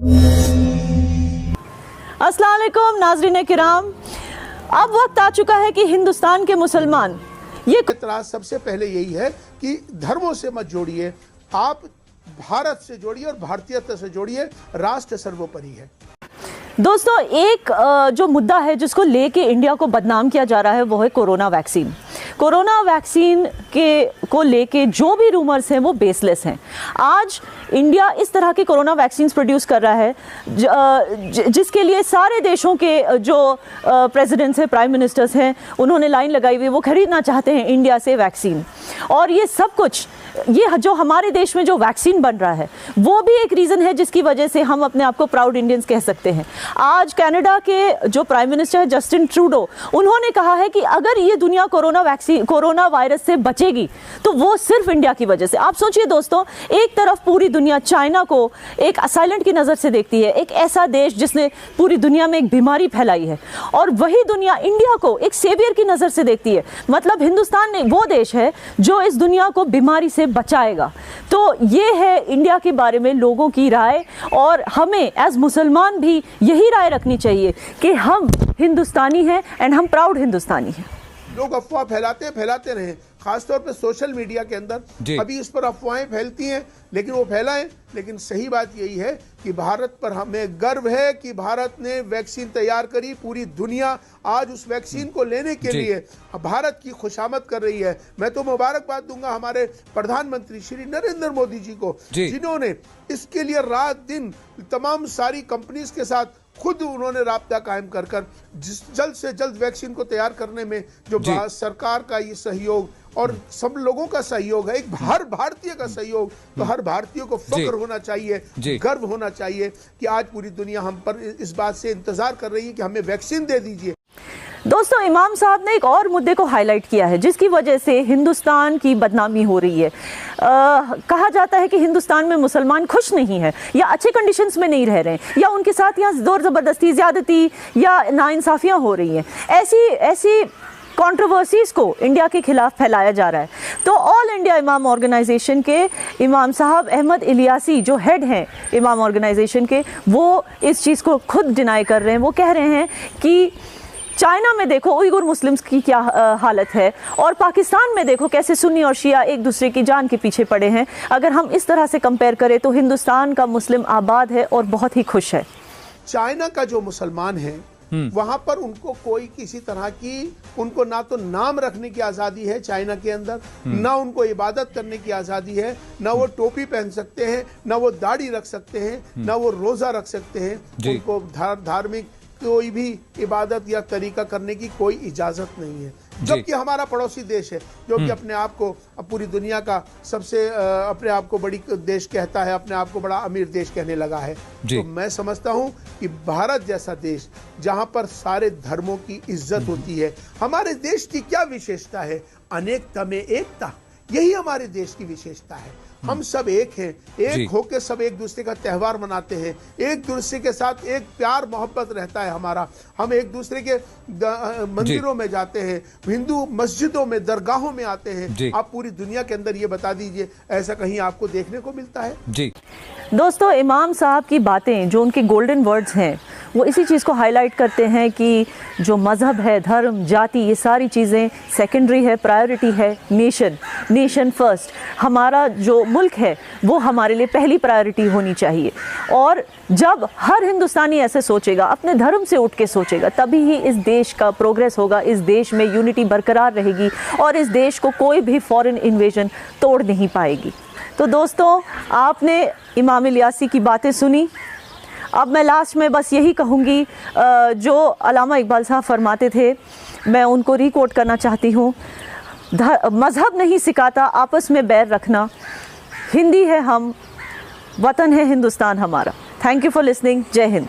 अस्सलाम वालेकुम नाज़रीन किराम, अब वक्त आ चुका है कि हिंदुस्तान के मुसलमान ये इतराज़ सबसे पहले यही है कि धर्मों से मत जोड़िए, आप भारत से जोड़िए और भारतीयता से जोड़िए, राष्ट्र सर्वोपरि है। दोस्तों, एक जो मुद्दा है जिसको लेके इंडिया को बदनाम किया जा रहा है वो है कोरोना वैक्सीन। कोरोना वैक्सीन को लेके जो भी रूमर्स हैं वो बेसलेस हैं। आज इंडिया इस तरह के कोरोना वैक्सीन प्रोड्यूस कर रहा है जिसके लिए सारे देशों के जो प्रेसिडेंट्स हैं, प्राइम मिनिस्टर्स हैं, उन्होंने लाइन लगाई हुई, वो खरीदना चाहते हैं इंडिया से वैक्सीन। और ये सब कुछ, ये जो हमारे देश में जो वैक्सीन बन रहा है वो भी एक रीज़न है जिसकी वजह से हम अपने आप को प्राउड इंडियंस कह सकते हैं। आज कनाडा के जो प्राइम मिनिस्टर है जस्टिन ट्रूडो, उन्होंने कहा है कि अगर ये दुनिया कोरोना वायरस से बचेगी तो वो सिर्फ इंडिया की वजह से। आप सोचिए दोस्तों, एक तरफ पूरी दुनिया चाइना को एक असाइलेंट की नज़र से देखती है, एक ऐसा देश जिसने पूरी दुनिया में एक बीमारी फैलाई है, और वही दुनिया इंडिया को एक सेवियर की नज़र से देखती है। मतलब हिंदुस्तान ने वो देश है जो इस दुनिया को बीमारी से बचाएगा। तो ये है इंडिया के बारे में लोगों की राय, और हमें एज मुसलमान भी यही राय रखनी चाहिए कि हम हिंदुस्तानी हैं एंड हम प्राउड हिंदुस्तानी हैं। लोग अफवाह फैलाते रहे, खासतौर पे सोशल मीडिया के अंदर अभी इस पर अफवाहें फैलती हैं, लेकिन वो फैलाएं। लेकिन सही बात यही है कि भारत पर हमें गर्व है कि भारत ने वैक्सीन तैयार करी। पूरी दुनिया आज उस वैक्सीन को लेने के लिए भारत की खुशामद कर रही है। मैं तो मुबारकबाद दूंगा हमारे प्रधानमंत्री श्री नरेंद्र मोदी जी को, जिन्होंने इसके लिए रात दिन तमाम सारी कंपनीज के साथ खुद उन्होंने राब्ता कायम कर जल्द से जल्द वैक्सीन को तैयार करने में जो सरकार का ये सहयोग और सब लोगों का सहयोग है, एक हर भारतीय का सहयोग, तो हर भारतीय को फख्र होना चाहिए, गर्व होना चाहिए कि आज पूरी दुनिया हम पर इस बात से इंतजार कर रही है कि हमें वैक्सीन दे दीजिए। दोस्तों, इमाम साहब ने एक और मुद्दे को हाईलाइट किया है जिसकी वजह से हिंदुस्तान की बदनामी हो रही है। कहा जाता है कि हिंदुस्तान में मुसलमान खुश नहीं है, या अच्छे कंडीशंस में नहीं रह रहे हैं, या उनके साथ यहाँ जोर ज़बरदस्ती, ज़्यादती या नाइंसाफ़ियाँ हो रही हैं। ऐसी कंट्रोवर्सीज़ को इंडिया के खिलाफ फैलाया जा रहा है। तो ऑल इंडिया इमाम ऑर्गेनाइजेशन के इमाम साहब अहमद इलियासी, जो हेड हैं इमाम ऑर्गेनाइजेशन के, वो इस चीज़ को खुद डिनाई कर रहे हैं। वो कह रहे हैं कि चाइना में देखो उइगुर मुस्लिम्स की क्या हालत है, और पाकिस्तान में देखो कैसे सुन्नी और शिया एक दूसरे की जान के पीछे पड़े हैं। अगर हम इस तरह से कंपेयर करें तो हिंदुस्तान का मुस्लिम आबाद है और बहुत ही खुश है। चाइना का जो मुसलमान है वहां पर उनको कोई किसी तरह की, उनको ना तो नाम रखने की आज़ादी है चाइना के अंदर, ना उनको इबादत करने की आज़ादी है, ना वो टोपी पहन सकते हैं, ना वो दाढ़ी रख सकते हैं, ना वो रोज़ा रख सकते हैं। उनको धार्मिक कोई भी इबादत या तरीका करने की कोई इजाज़त नहीं है। जबकि हमारा पड़ोसी देश है जो कि अपने आप को पूरी दुनिया का सबसे अपने आप को बड़ी देश कहता है, अपने आप को बड़ा अमीर देश कहने लगा है। तो मैं समझता हूं कि भारत जैसा देश जहां पर सारे धर्मों की इज्जत होती है, हमारे देश की क्या विशेषता है? अनेकता में एकता, यही हमारे देश की विशेषता है। हम सब एक हैं, एक होके सब एक दूसरे का त्यौहार मनाते हैं, एक दूसरे के साथ एक प्यार मोहब्बत रहता है हमारा। हम एक दूसरे के मंदिरों में जाते हैं, हिंदू मस्जिदों में, दरगाहों में आते हैं। आप पूरी दुनिया के अंदर ये बता दीजिए, ऐसा कहीं आपको देखने को मिलता है? जी दोस्तों, इमाम साहब की बातें, जो उनके गोल्डन वर्ड्स हैं, वो इसी चीज़ को हाईलाइट करते हैं कि जो मज़हब है, धर्म, जाति, ये सारी चीज़ें सेकेंडरी है, प्रायोरिटी है नेशन फर्स्ट। हमारा जो मुल्क है वो हमारे लिए पहली प्रायोरिटी होनी चाहिए। और जब हर हिंदुस्तानी ऐसे सोचेगा, अपने धर्म से उठ के सोचेगा, तभी ही इस देश का प्रोग्रेस होगा, इस देश में यूनिटी बरकरार रहेगी और इस देश को कोई भी फॉरेन इन्वेजन तोड़ नहीं पाएगी। तो दोस्तों, आपने इमाम इलियासी की बातें सुनी। अब मैं लास्ट में बस यही कहूँगी, जो अल्लामा इकबाल साहब फरमाते थे, मैं उनको रिकोट करना चाहती हूँ। मज़हब नहीं सिखाता आपस में बैर रखना, हिंदी है हम, वतन है हिंदुस्तान हमारा। Thank you for listening. जय हिंद।